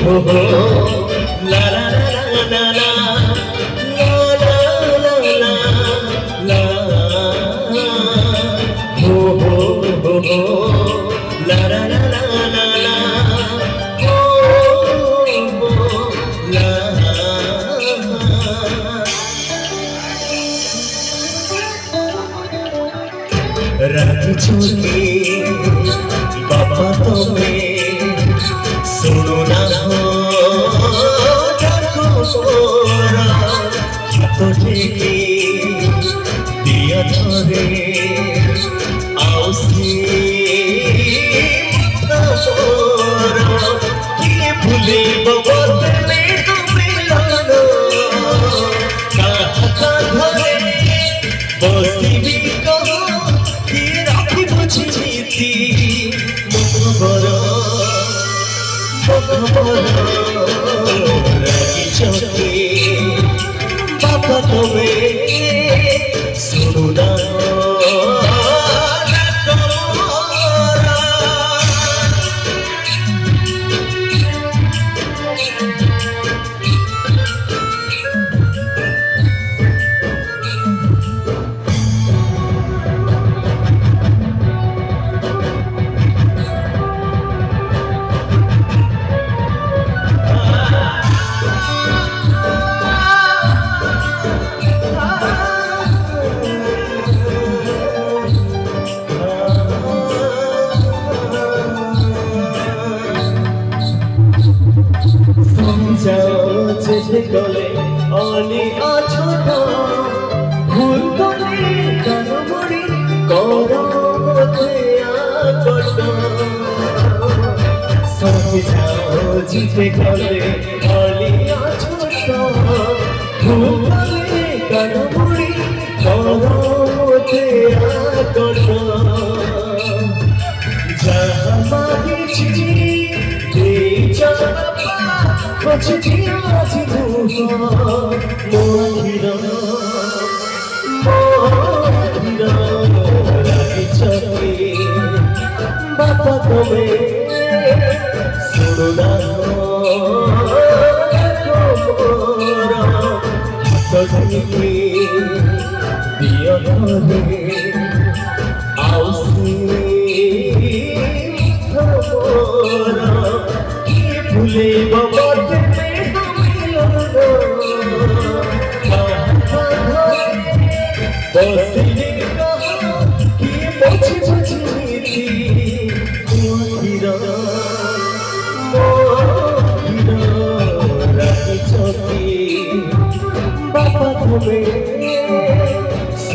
ho ho, la la la la la la, la la la la la, ho ho ho ho, la la la la la la, ho ho la. राखी छोड़के बाबा तुम्हें सुनो ना हो ठाकुर सोरा तो ठेके दिया थोड़े आओ से सोरा ये भूले बाबा तुम्हें तुम्हें लाना कहा धरे बस्ती भी कहो বুঝিতি মুখবর রাখি চোখে বাবা তুমি শুনো যেতে গলে অলি অছোট ভুল করে কানমড়ি করতে আগত সঙ্গে যাও যেতে গলে অলি অছোট ভুল করে কানমড়ি করতে আগত যাহা মাগিছি এই জগৎ বসেছি আছি মহিরা রাখি চোখে বাবা তুমি শুনো না দিও ধরে আও ভুলে বাবা বসিলে